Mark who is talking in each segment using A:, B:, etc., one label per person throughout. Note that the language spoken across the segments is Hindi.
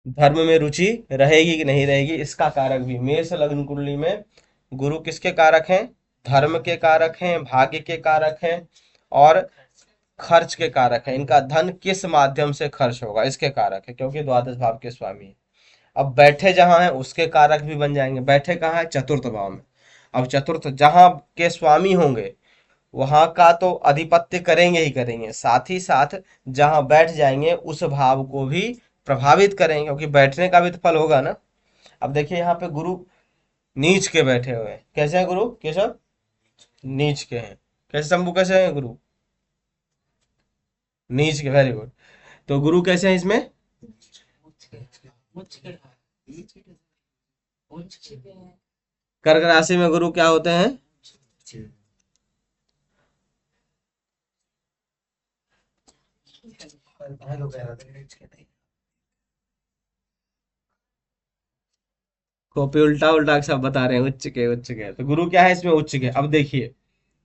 A: धर्म में रुचि रहेगी कि नहीं रहेगी, इसका कारक भी। मेष लग्न कुंडली में गुरु किसके कारक हैं? धर्म के कारक हैं, भाग्य के कारक हैं, और खर्च के कारक हैं। इनका धन किस माध्यम से खर्च होगा इसके कारक है, क्योंकि द्वादश भाव के स्वामी है। अब बैठे जहां है उसके कारक भी बन जाएंगे। बैठे कहाँ है? चतुर्थ भाव में। अब चतुर्थ जहां के स्वामी होंगे वहां का तो अधिपत्य करेंगे ही करेंगे, साथ ही साथ जहां बैठ जाएंगे उस भाव को भी प्रभावित करेंगे, क्योंकि बैठने का भी तो फल होगा ना। अब देखिए यहाँ पे गुरु नीच के बैठे हुए हैं। कैसे हैं गुरु केशव? नीच के हैं। कैसे शंभू, कैसे हैं गुरु? नीच के, वेरी गुड। तो गुरु कैसे हैं इसमें? कर्क राशि में गुरु क्या होते हैं? कॉपी उल्टा उल्टा सब बता रहे हैं, उच्च के उच्च के। तो गुरु क्या है इसमें? उच्च के। अब देखिए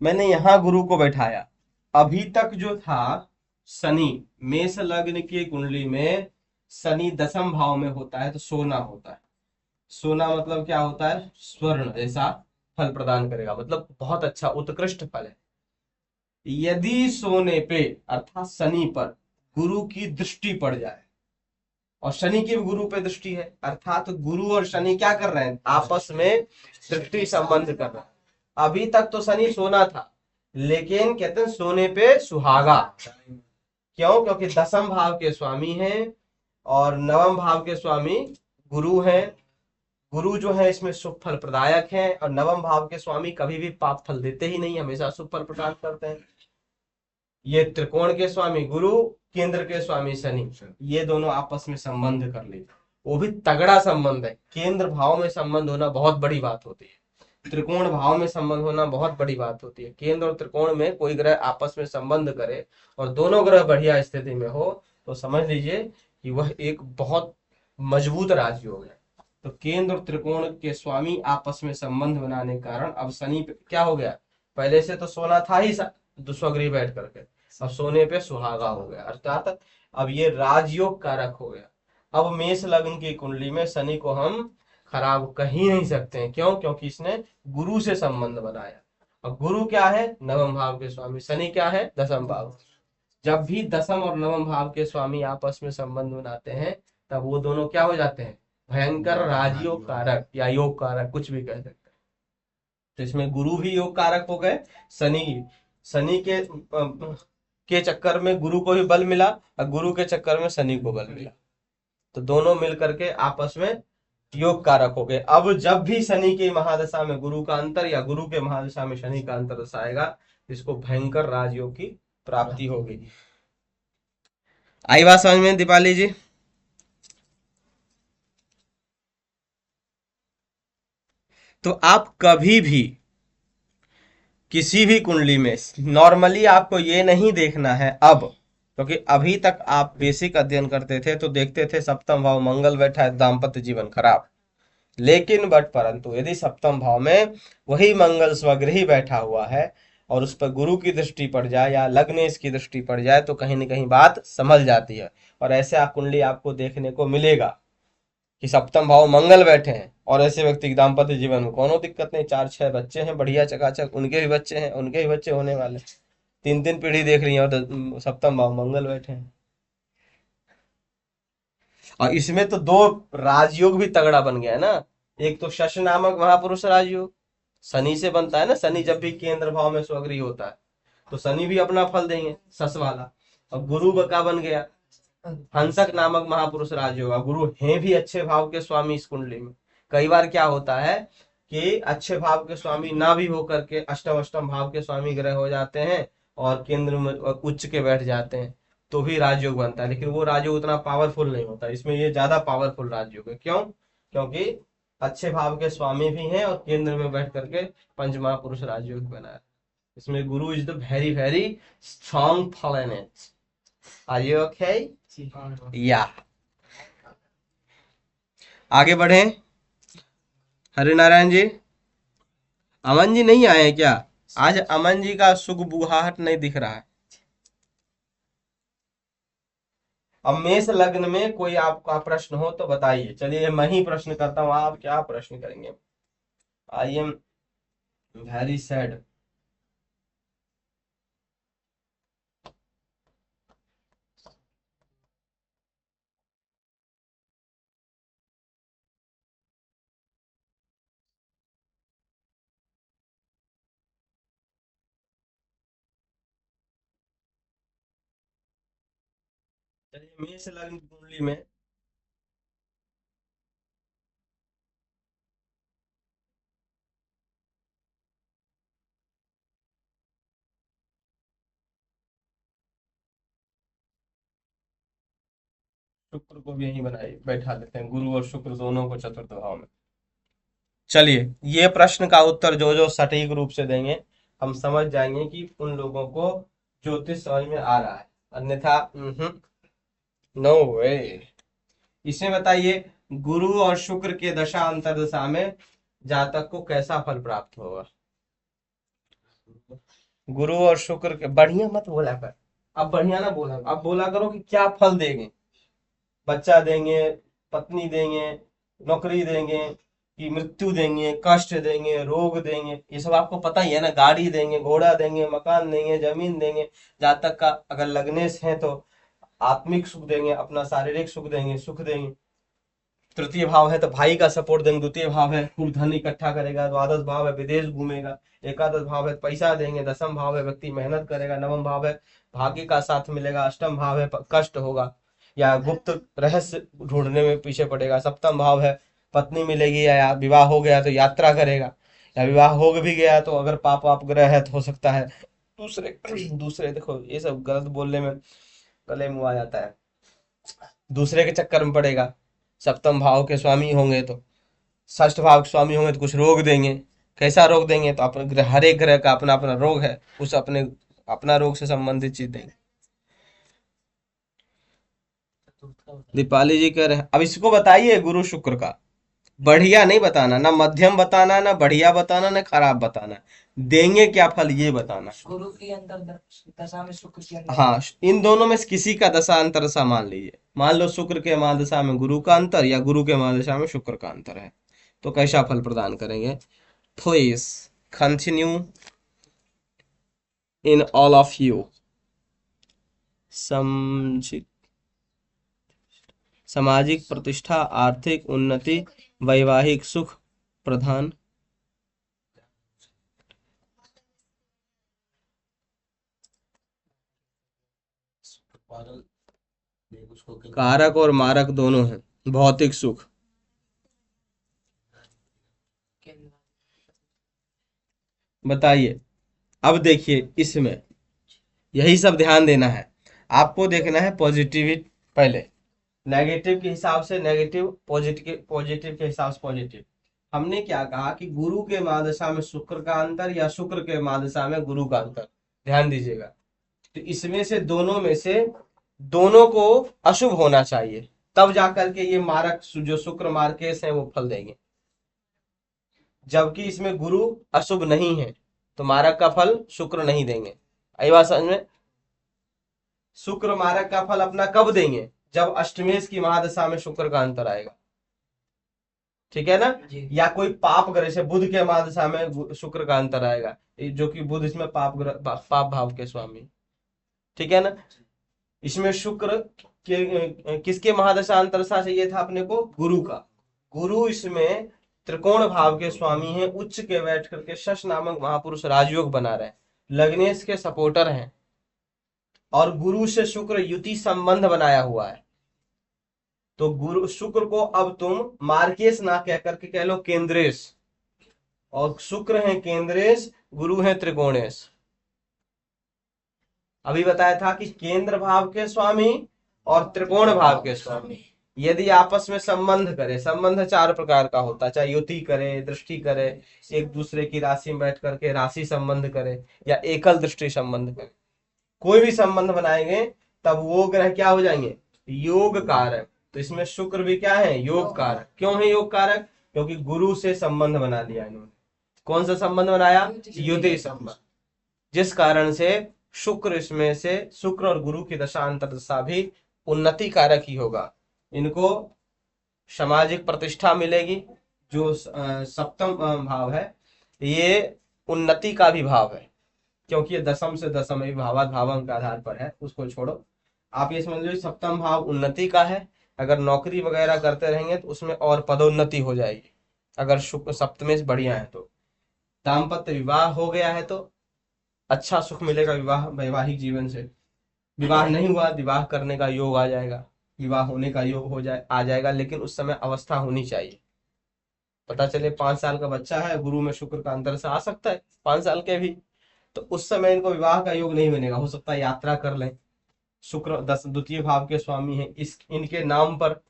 A: मैंने यहाँ गुरु को बैठाया। अभी तक जो था शनि, मेष लग्न की कुंडली में शनि दसम भाव में होता है तो सोना होता है। सोना मतलब क्या होता है? स्वर्ण जैसा फल प्रदान करेगा, मतलब बहुत अच्छा उत्कृष्ट फल है। यदि सोने पे अर्थात शनि पर गुरु की दृष्टि पड़ जाए, और शनि की भी गुरु पे दृष्टि है, अर्थात गुरु और शनि क्या कर रहे हैं? आपस में दृष्टि संबंध कर रहे हैं। अभी तक तो शनि सोना था, लेकिन कहते हैं सोने पे सुहागा। क्यों? क्योंकि दसम भाव के स्वामी हैं और नवम भाव के स्वामी गुरु हैं। गुरु जो है इसमें शुभ फल प्रदायक है, और नवम भाव के स्वामी कभी भी पाप फल देते ही नहीं, हमेशा शुभ फल प्रदान करते हैं। ये त्रिकोण के स्वामी गुरु, केंद्र के स्वामी शनि, ये दोनों आपस में संबंध कर ले, वो भी तगड़ा संबंध है। केंद्र भाव में संबंध होना बहुत बड़ी बात होती है, त्रिकोण भाव में संबंध होना बहुत बड़ी बात होती है। केंद्र और त्रिकोण में कोई ग्रह आपस में संबंध करे और दोनों ग्रह बढ़िया स्थिति में हो तो समझ लीजिए कि वह एक बहुत मजबूत राजयोग है। तो केंद्र और त्रिकोण के स्वामी आपस में संबंध बनाने के कारण अब शनि क्या हो गया? पहले से तो सोना था ही स्वगृह बैठ करके, अब सोने पे सुहागा हो गया, अर्थात अब ये राजयोग कारक हो गया। अब मेष लग्न की कुंडली में शनि को हम खराब कह ही नहीं सकते हैं। क्यों? क्योंकि इसने गुरु से संबंध बनाया, और गुरु क्या है? नवम भाव के स्वामी। शनि क्या है? दसम भाव। जब भी दसम और नवम भाव के स्वामी आपस में संबंध बनाते हैं तब वो दोनों क्या हो जाते हैं? भयंकर राजयोग कारक या योग कारक, कुछ भी कह सकते हैं। तो इसमें गुरु भी योग कारक हो गए, शनि शनि के चक्कर में गुरु को भी बल मिला, और गुरु के चक्कर में शनि को बल मिला, तो दोनों मिल करके आपस में योग कारक हो गए। अब जब भी शनि की महादशा में गुरु का अंतर या गुरु के महादशा में शनि का अंतर दशा आएगा, इसको भयंकर राजयोग की प्राप्ति होगी। आई बात समझ में दीपाली जी? तो आप कभी भी किसी भी कुंडली में नॉर्मली आपको ये नहीं देखना है अब, क्योंकि अभी तक आप बेसिक अध्ययन करते थे तो देखते थे सप्तम भाव मंगल बैठा है, दाम्पत्य जीवन खराब। लेकिन बट परंतु यदि सप्तम भाव में वही मंगल स्वगृही बैठा हुआ है और उस पर गुरु की दृष्टि पड़ जाए या लग्नेश की दृष्टि पड़ जाए तो कहीं ना कहीं बात समझ जाती है। और ऐसे आप कुंडली आपको देखने को मिलेगा कि सप्तम भाव मंगल बैठे हैं और ऐसे व्यक्ति के दाम्पत्य जीवन में कोनो दिक्कत नहीं, चार छह बच्चे हैं बढ़िया चकाचक, उनके भी बच्चे हैं, उनके भी बच्चे होने वाले, तीन तीन पीढ़ी देख रही है, और सप्तम भाव मंगल बैठे हैं। और इसमें तो दो राजयोग भी तगड़ा बन गया है ना। एक तो शश नामक महापुरुष राजयोग शनि से बनता है ना, शनि जब भी केंद्र भाव में स्वगृही होता है तो शनि भी अपना फल देंगे शश वाला। और गुरु का बन गया हंसक नामक महापुरुष राजयोग, गुरु हैं भी अच्छे भाव के स्वामी इस कुंडली में। कई बार क्या होता है कि अच्छे भाव के स्वामी ना भी होकर के अष्टम अष्टम भाव के स्वामी ग्रह हो जाते हैं और केंद्र में उच्च के बैठ जाते हैं तो भी राजयोग बनता है, लेकिन वो राजयोग उतना पावरफुल नहीं होता। इसमें ये ज्यादा पावरफुल राजयोग है। क्यों? क्योंकि अच्छे भाव के स्वामी भी हैं और केंद्र में बैठ करके पंच महापुरुष राजयोग बना है। इसमें Guru is the very very strong planet. Are you okay? या आगे बढ़े। हरिनारायण जी, अमन जी नहीं आए हैं क्या? आज अमन जी का सुख बुहाहट नहीं दिख रहा है। अब मेष लग्न में कोई आपका प्रश्न हो तो बताइए। चलिए मैं ही प्रश्न करता हूँ, आप क्या प्रश्न करेंगे? I am very sad. चलिए मेष लग्न की कुंडली में शुक्र को भी यही बनाइए, बैठा देते हैं, गुरु और शुक्र दोनों को चतुर्थ भाव में। चलिए ये प्रश्न का उत्तर जो जो सटीक रूप से देंगे हम समझ जाएंगे कि उन लोगों को ज्योतिष समझ में आ रहा है, अन्यथा नो वे। इसमें बताइए गुरु और शुक्र के दशा अंतर्दशा में जातक को कैसा फल प्राप्त होगा? गुरु और शुक्र के, बढ़िया मत बोला कर, अब बढ़िया ना बोला, अब बोला करो कि क्या फल देंगे। बच्चा देंगे, पत्नी देंगे, नौकरी देंगे, कि मृत्यु देंगे, कष्ट देंगे, रोग देंगे, ये सब आपको पता ही है ना। गाड़ी देंगे, घोड़ा देंगे, मकान देंगे, जमीन देंगे। जातक का अगर लग्नेश है तो आत्मिक सुख देंगे, अपना शारीरिक सुख देंगे, सुख देंगे। तृतीय भाव है तो भाई का सपोर्ट देंगे। द्वितीय भाव है खूब धन इकट्ठा करेगा। द्वादश भाव है विदेश घूमेगा। एकादश भाव है पैसा देंगे। दसम भाव है व्यक्ति मेहनत करेगा। नवम भाव है भाग्य का साथ मिलेगा। अष्टम भाव है कष्ट होगा या गुप्त रहस्य ढूंढने में पीछे पड़ेगा। सप्तम भाव है पत्नी मिलेगी, या विवाह हो गया तो यात्रा करेगा, या विवाह हो भी गया तो अगर पाप वाप ग्रह है तो हो सकता है दूसरे दूसरे, देखो ये सब गलत बोलने में गले मुंह आ जाता है, दूसरे के चक्कर में पड़ेगा। सप्तम भाव के स्वामी होंगे तो, षष्ठ भाव के स्वामी होंगे तो कुछ रोग देंगे। कैसा रोग देंगे? तो अपने ग्रह, हर एक ग्रह का अपना अपना रोग है, उस अपने अपना रोग से संबंधित चीज देंगे। दीपाली जी कह रहे हैं, अब इसको बताइए गुरु शुक्र का। बढ़िया नहीं बताना, ना मध्यम बताना, ना बढ़िया बताना, ना खराब बताना, देंगे क्या फल ये बताना।
B: गुरु की अंतर दशा में शुक्र की अंतर,
A: हाँ, इन दोनों में से किसी का दशा अंतर दशा मान लीजिए। मान लो शुक्र के महादशा में गुरु का अंतर या गुरु के महादशा में शुक्र का अंतर है, तो कैसा फल प्रदान करेंगे? Please continue in all of you. सामाजिक सामाजिक प्रतिष्ठा, आर्थिक उन्नति, वैवाहिक सुख प्रधान, कारक और मारक दोनों हैं, भौतिक सुख। बताइए। अब देखिए इसमें यही सब ध्यान देना है आपको, देखना है पॉजिटिव पहले, नेगेटिव के हिसाब से नेगेटिव, पॉजिटिव पॉजिटिव के हिसाब से पॉजिटिव। हमने क्या कहा कि गुरु के महादशा में शुक्र का अंतर या शुक्र के महादशा में गुरु का अंतर, ध्यान दीजिएगा। तो इसमें से दोनों में से दोनों को अशुभ होना चाहिए, तब जाकर के ये मारक जो शुक्र मार्केश है वो फल देंगे। जबकि इसमें गुरु अशुभ नहीं है तो मारक का फल शुक्र नहीं देंगे। आई बात समझ में? शुक्र मारक का फल अपना कब देंगे? जब अष्टमेश की महादशा में शुक्र का अंतर आएगा, ठीक है ना। या कोई पाप ग्रह से बुध के महादशा में शुक्र का अंतर आएगा, जो कि बुध इसमें पाप ग्रह, पाप भाव के स्वामी, ठीक है ना। इसमें शुक्र के किसके महादशा अंतरदशा चाहिए था अपने को? गुरु का। गुरु इसमें त्रिकोण भाव के स्वामी हैं, उच्च के बैठ करके शश नामक महापुरुष राजयोग बना रहे हैं, लग्नेश के सपोर्टर हैं, और गुरु से शुक्र युति संबंध बनाया हुआ है। तो गुरु शुक्र को अब तुम मार्केश ना कह करके कह लो केंद्रेश, और शुक्र है केंद्रेश, गुरु है त्रिकोणेश। अभी बताया था कि केंद्र भाव के स्वामी और त्रिकोण भाव के स्वामी यदि आपस में संबंध करे, संबंध चार प्रकार का होता है, चाहे युति करे, दृष्टि करे, एक दूसरे की राशि में बैठ करके राशि संबंध करे, या एकल दृष्टि संबंध करे, कोई भी संबंध बनाएंगे तब वो ग्रह क्या हो जाएंगे? योग कारक। तो इसमें शुक्र भी क्या है? योग कारक। क्यों है योग कारक? क्योंकि गुरु से संबंध बना लिया इन्होंने। कौन सा संबंध बनाया? युति संबंध, जिस कारण से शुक्र इसमें से, शुक्र और गुरु की दशा अंतरदशा भी उन्नति कारक ही होगा। इनको सामाजिक प्रतिष्ठा मिलेगी। जो सप्तम भाव है ये उन्नति का भी भाव है, क्योंकि ये दशम से दशम है, भावात भावम के आधार पर है, उसको छोड़ो। आप ये समझ लो सप्तम भाव उन्नति का है। अगर नौकरी वगैरह करते रहेंगे तो उसमें और पदोन्नति हो जाएगी, अगर शुक्र सप्तमे से बढ़िया है तो। दाम्पत्य विवाह हो गया है तो अच्छा सुख मिलेगा विवाह वैवाहिक जीवन से। विवाह नहीं हुआ, विवाह करने का योग आ जाएगा, विवाह होने का योग आ जाएगा, लेकिन उस समय अवस्था होनी चाहिए। पता चले 5 साल का बच्चा है, गुरु में शुक्र का अंतर से आ सकता है 5 साल के भी, तो उस समय इनको विवाह का योग नहीं बनेगा। हो सकता है यात्रा कर लें। शुक्र दस द्वितीय भाव के स्वामी हैं, इस इनके नाम पर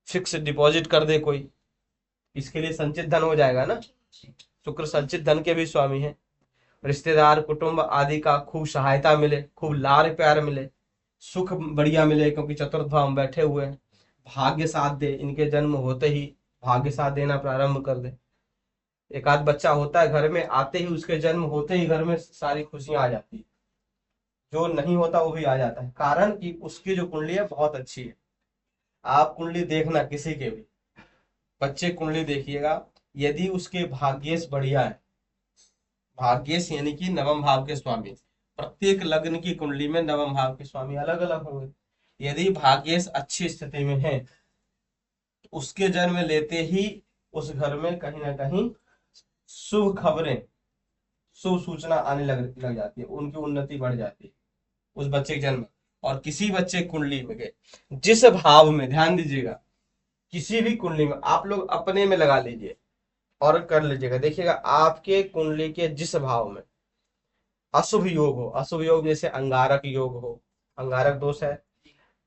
A: फिक्स डिपॉजिट कर दे कोई, इसके लिए संचित धन हो जाएगा ना। शुक्र संचित धन के भी स्वामी हैं। रिश्तेदार कुटुंब आदि का खूब सहायता मिले, खूब लाड़ प्यार मिले, सुख बढ़िया मिले, क्योंकि चतुर्थ भाव में बैठे हुए हैं। भाग्य साथ दे, इनके जन्म होते ही भाग्य साथ देना प्रारंभ कर दे। एक आध बच्चा होता है घर में, आते ही उसके जन्म होते ही घर में सारी खुशियां आ जाती है। जो नहीं होता वो भी आ जाता है, कारण कि उसकी जो कुंडली है बहुत अच्छी है। आप कुंडली देखना किसी के भी बच्चे कुंडली देखिएगा, यदि उसके भाग्येश बढ़िया है, भाग्येश यानी कि नवम भाव के स्वामी, प्रत्येक लग्न की कुंडली में नवम भाव के स्वामी अलग अलग होंगे। यदि भाग्येश अच्छी स्थिति में है तो उसके जन्म लेते ही उस घर में कहीं ना कहीं शुभ खबरें, शुभ सूचना आने लग जाती है, उनकी उन्नति बढ़ जाती है उस बच्चे के जन्म। और किसी बच्चे कुंडली में गए जिस भाव में, ध्यान दीजिएगा, किसी भी कुंडली में आप लोग अपने में लगा लीजिए और कर लीजिएगा, देखिएगा आपके कुंडली के जिस भाव में अशुभ योग हो, अशुभ योग जैसे अंगारक योग हो, अंगारक दोष है,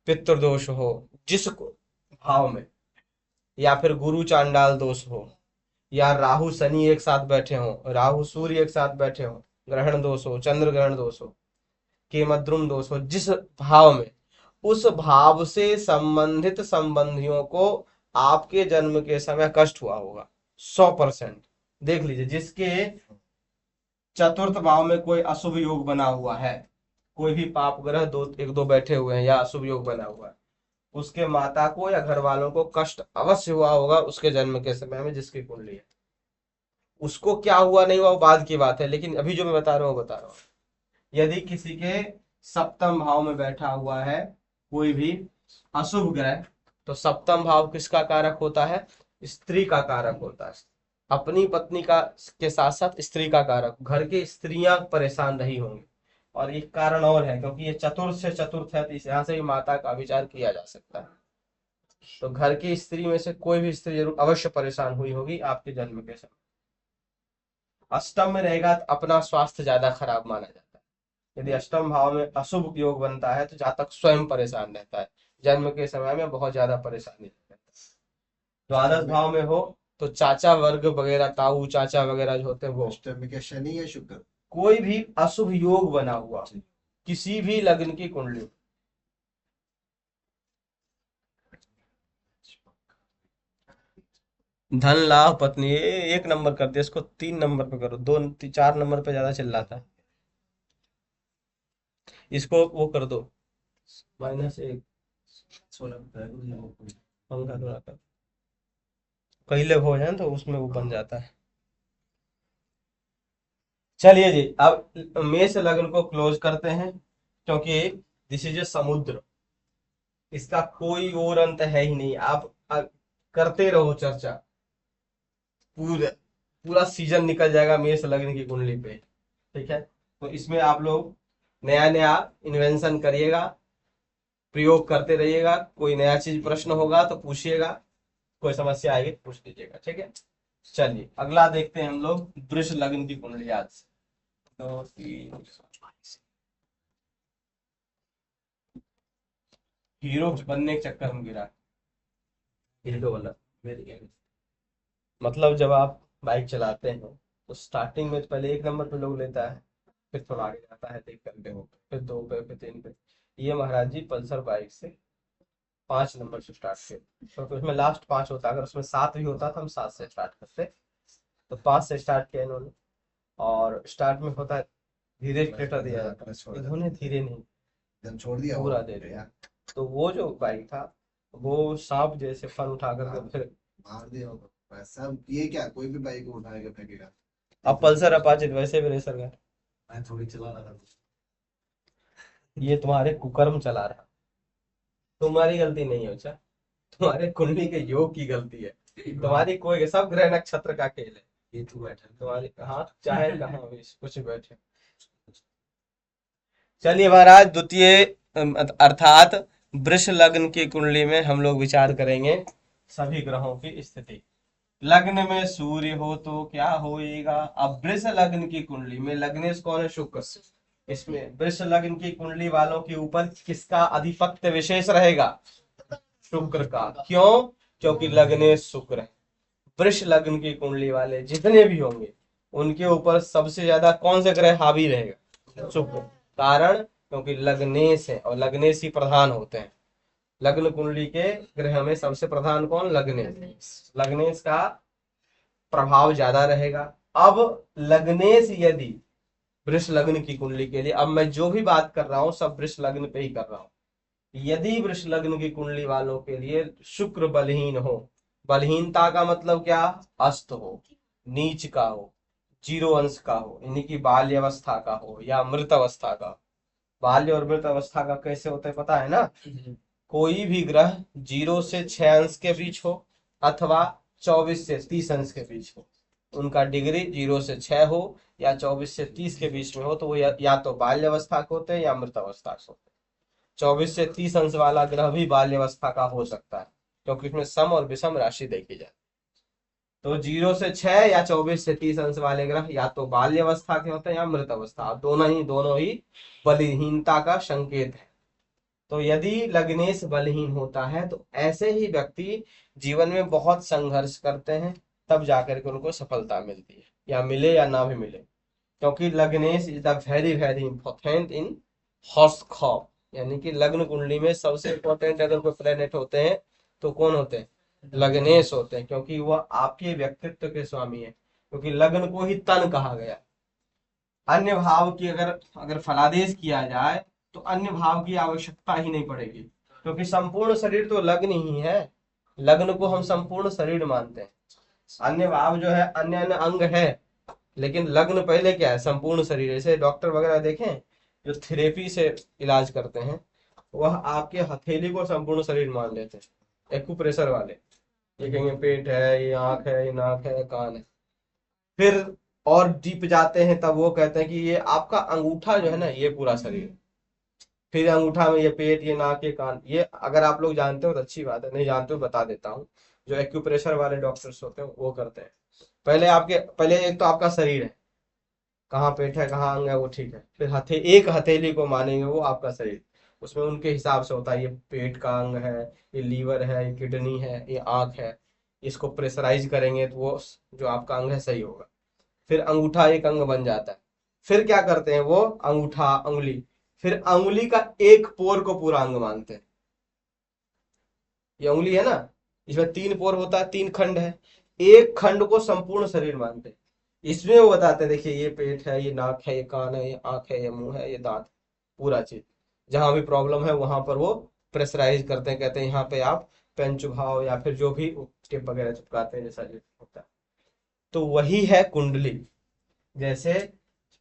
A: पितृ दोष हो जिस भाव में, या फिर गुरु चांडाल दोष हो, या राहु शनि एक साथ बैठे हो, राहु सूर्य एक साथ बैठे हो, ग्रहण दोष हो, चंद्र ग्रहण दोष हो, केमद्रुम दोष हो, जिस भाव में, उस भाव से संबंधित संबंधियों को आपके जन्म के समय कष्ट हुआ होगा 100%। देख लीजिए जिसके चतुर्थ भाव में कोई अशुभ योग बना हुआ है, कोई भी पाप ग्रह दो एक दो बैठे हुए हैं या अशुभ योग बना हुआ है, उसके माता को या घर वालों को कष्ट अवश्य हुआ होगा उसके जन्म के समय में, जिसकी कुंडली है। उसको क्या हुआ नहीं हुआ वो बाद की बात है, लेकिन अभी जो मैं बता रहा हूँ बता रहा हूँ। यदि किसी के सप्तम भाव में बैठा हुआ है कोई भी अशुभ ग्रह, तो सप्तम भाव किसका कारक होता है? स्त्री का कारक होता है। अपनी पत्नी का के साथ साथ स्त्री का कारक, घर की स्त्रियां परेशान नहीं होंगी। और एक कारण और है, क्योंकि ये चतुर्थ से चतुर्थ है, तो इस यहाँ से भी माता का विचार किया जा सकता है। तो घर की स्त्री में से कोई भी स्त्री जरूर अवश्य परेशान हुई होगी आपके जन्म के समय। अष्टम में रहेगा तो अपना स्वास्थ्य ज्यादा खराब माना जाता है। यदि अष्टम भाव में अशुभ योग बनता है तो जातक स्वयं परेशान रहता है, जन्म के समय में बहुत ज्यादा परेशानी रहता है। द्वादश भाव में हो तो चाचा वर्ग वगैरह, ताऊ चाचा वगैरह जो होते हैं वो,
C: अष्टमी के शनि या शुक्र,
A: कोई भी अशुभ योग बना हुआ किसी भी लग्न की कुंडली, धन लाभ पत्नी, ये 1 नंबर कर दिया, इसको 3 नंबर पे करो, 4 नंबर पे ज्यादा चिल्लाता है, इसको वो कर दो -1।
C: 16
A: पंखा थोड़ा कर, पहले हो जाए तो उसमें वो बन जाता है। चलिए जी, अब मेष लग्न को क्लोज करते हैं, क्योंकि दिस इज ए समुद्र, इसका कोई और अंत है ही नहीं। आप करते रहो चर्चा, पूरा पूरा सीजन निकल जाएगा मेष लग्न की कुंडली पे, ठीक है। तो इसमें आप लोग नया नया इन्वेंशन करिएगा, प्रयोग करते रहिएगा। कोई नया चीज प्रश्न होगा तो पूछिएगा, कोई समस्या आएगी तो पूछ लीजिएगा, ठीक है। चलिए अगला देखते हैं हम लोग वृष लग्न की कुंडली। आज से 2 3 हीरो बनने के चक्कर में गिरा, हीरो वाला। मतलब जब आप बाइक चलाते हैं तो स्टार्टिंग में तो पहले 1 नंबर पे लोग लेता है, फिर थोड़ा आगे जाता है, देख करके हो, फिर 2 पे, फिर 3 पे। ये महाराज जी पल्सर बाइक से 5 नंबर से स्टार्ट किए, क्योंकि उसमें लास्ट 5 होता, अगर उसमें 7 भी होता तो हम 7 से स्टार्ट करते, तो 5 से स्टार्ट किया इन्होंने। और स्टार्ट में होता है धीरे क्लेटर दिया जाता है, इन्होंने धीरे नहीं
C: जब छोड़ दिया
A: पूरा
C: वो
A: दे दिया। तो वो जो बाइक था वो सांप जैसे फन उठा करके फिर
C: मार दिया होगा वैसा। ये क्या कोई भी बाइक उठाएगा फेंकेगा?
A: अब पल्सर अपाचे वैसे भी रेसर का
C: मैं थोड़ी चला रहा था।
A: ये तुम्हारे कुकर्म चला रहा, तुम्हारी गलती नहीं है अच्छा, तुम्हारे कुंडली के योग की गलती है। तुम्हारी कोई सब ग्रह नक्षत्र का खेल है।
C: ये तू बैठा
A: तुम्हारी हाँ चाहे कहाँ भी कुछ बैठे। चलिए महाराज, द्वितीय अर्थात वृष लग्न की कुंडली में हम लोग विचार करेंगे सभी ग्रहों की स्थिति। लग्न में सूर्य हो तो क्या होएगा। अब वृष लग्न की कुंडली में लग्नेश कौन है? शुक्र। इसमें वृष लग्न की कुंडली वालों के ऊपर किसका अधिपत्य विशेष रहेगा? शुक्र का। क्यों? क्योंकि लग्नेश शुक्र है। वृष लग्न की कुंडली वाले जितने भी होंगे उनके ऊपर सबसे ज्यादा कौन सा ग्रह हावी रहेगा? शुक्र। कारण क्योंकि लग्नेश है और लग्नेश ही प्रधान होते हैं। लग्न कुंडली के ग्रह में सबसे प्रधान कौन? लग्नेश। लग्नेश का प्रभाव ज्यादा रहेगा। अब लग्नेश यदि वृष लग्न की कुंडली के लिए, अब मैं जो भी बात कर रहा हूं सब वृष लग्न पे ही कर रहा हूं। यदि वृष लग्न की कुंडली वालों के लिए शुक्र बलहीन हो, बलहीनता का मतलब क्या? अस्त हो, नीच का हो, जीरो अंश का हो, यानी कि बाल्य अवस्था का हो या मृत अवस्था का। बाल्य और मृत अवस्था का कैसे होता है पता है ना? कोई भी ग्रह 0 से 6 अंश के बीच हो अथवा 24 से 30 अंश के बीच हो, उनका डिग्री 0 से 6 हो या 24 से 30 के बीच में हो, तो वो या तो बाल्य अवस्था के होते हैं या मृत अवस्था के होते हैं। 24 से 30 अंश वाला ग्रह भी बाल्य अवस्था का हो सकता है, क्योंकि उसमें सम और विषम राशि देखी जाए। तो 0 से 6 या 24 से 30 अंश वाले ग्रह या तो बाल्य अवस्था के होते हैं या मृत अवस्था, दोनों ही बलहीनता का संकेत है। तो यदि लग्नेश बलहीन होता है तो ऐसे ही व्यक्ति जीवन में बहुत संघर्ष करते हैं, तब जाकर के उनको सफलता मिलती है, या मिले या ना भी मिले। क्योंकि लग्नेश is the very very important in horoscope, यानी कि लग्न कुंडली में सबसे इंपॉर्टेंट अगर कोई प्लेनेट होते हैं तो कौन होते हैं? लग्नेश होते हैं, क्योंकि वह आपके व्यक्तित्व के स्वामी है। क्योंकि लग्न को ही तन कहा गया। अन्य भाव की अगर अगर फलादेश किया जाए तो अन्य भाव की आवश्यकता ही नहीं पड़ेगी, क्योंकि संपूर्ण शरीर तो लग्न ही है। लग्न को हम संपूर्ण शरीर मानते हैं। अन्य भाव जो है अन्य अन्य अंग है, लेकिन लग्न पहले क्या है? संपूर्ण शरीर। जैसे डॉक्टर वगैरह देखें जो थेरेपी से इलाज करते हैं, वह आपके हथेली को संपूर्ण शरीर मान लेते हैं। एक्यूप्रेशर वाले ये कहेंगे पेट है, ये आंख है, ये नाक है, कान है। फिर और डीप जाते हैं तब वो कहते हैं कि ये आपका अंगूठा जो है ना, ये पूरा शरीर। फिर अंगूठा में ये पेट, ये नाक, ये कान। ये अगर आप लोग जानते हो तो अच्छी बात है, नहीं जानते हो बता देता हूँ। जो एक्यूप्रेशर वाले डॉक्टर्स होते हैं वो करते हैं। पहले एक तो आपका शरीर है, कहाँ पेट है कहाँ अंग है वो ठीक है। फिर एक हथेली को मानेंगे वो आपका शरीर। उसमें उनके हिसाब से होता है, ये पेट का अंग है, ये लीवर है, ये किडनी है, ये आंख है। इसको प्रेशराइज करेंगे तो वो जो आपका अंग है सही होगा। फिर अंगूठा एक अंग बन जाता है। फिर क्या करते हैं वो? अंगूठा, अंगुली, फिर अंगुली का एक पोर को पूरा अंग मानते हैं। ये उंगली है ना, इसमें 3 पोर होता है, 3 खंड है। एक खंड को संपूर्ण शरीर मानते हैं। इसमें वो बताते हैं देखिए ये पेट है, ये नाक है, ये कान है, ये आंख है, ये मुंह है, ये दांत, पूरा चीज। जहां भी प्रॉब्लम है वहां पर वो प्रेशराइज करते हैं, कहते हैं यहाँ पे आप पेन चुभाओ या फिर जो भी टिप वगैरह चिपकाते हैं जैसा जो होता है। तो वही है कुंडली। जैसे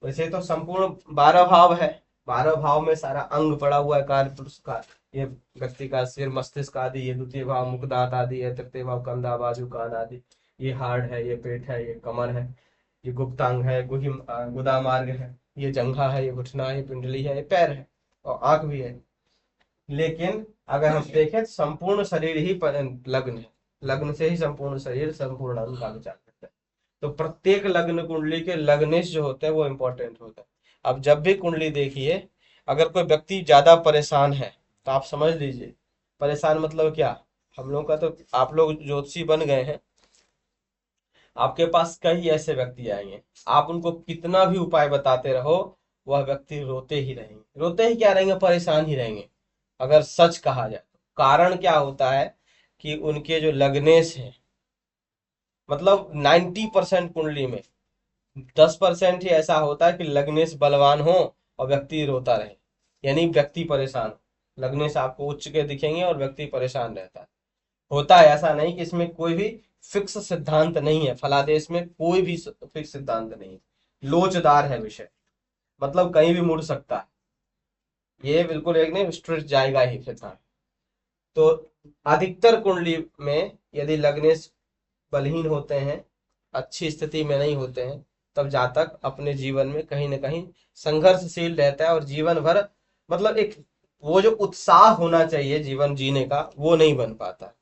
A: वैसे तो संपूर्ण 12 भाव है। 12 भाव में सारा अंग पड़ा हुआ है कार्य पुरुष का। ये व्यक्ति का सिर, मस्तिष्क आदि, ये द्वितीय भाव मुखदात आदि है, तृतीय भाव कंधा, बाजू, कान आदि। ये हार्ड है, ये पेट है, ये कमर है, ये गुप्तांग है, गुदा मार्ग है, ये जंघा है, ये घुटना है, ये पिंडली है, ये पैर है और आंख भी है। लेकिन अगर हम देखें तो संपूर्ण शरीर ही लग्न है। लग्न से ही संपूर्ण शरीर, संपूर्ण अंग का विचार करता है। तो प्रत्येक लग्न कुंडली के लग्नेश जो होते हैं वो इंपॉर्टेंट होता है। अब जब भी कुंडली देखिए, अगर कोई व्यक्ति ज्यादा परेशान है तो आप समझ लीजिए। परेशान मतलब क्या? हम लोग का तो, आप लोग ज्योतिषी बन गए हैं, आपके पास कई ऐसे व्यक्ति आएंगे, आप उनको कितना भी उपाय बताते रहो वह व्यक्ति रोते ही रहेंगे। रोते ही क्या रहेंगे? परेशान ही रहेंगे। अगर सच कहा जाए तो कारण क्या होता है कि उनके जो लग्नेश हैं, मतलब 90% कुंडली में 10% ही ऐसा होता है कि लग्नेश बलवान हो और व्यक्ति रोता रहे, यानी व्यक्ति परेशान हो। लग्नेश आपको उच्च के दिखेंगे और व्यक्ति परेशान रहता है। होता है, ऐसा नहीं कि इसमें कोई भी फिक्स सिद्धांत नहीं है, फलादेश में कोई भी फिक्स सिद्धांत नहीं है, लोचदार है विषय, मतलब कहीं भी मुड़ सकता है, ये बिल्कुल एक नहीं स्ट्रेट जाएगा ही सिद्धांत। तो अधिकतर कुंडली में यदि लग्नेश बलहीन होते हैं, अच्छी स्थिति में नहीं होते हैं, तब जातक अपने जीवन में कहीं ना कहीं संघर्षशील रहता है और जीवन भर मतलब एक वो जो उत्साह होना चाहिए जीवन जीने का वो नहीं बन पाता।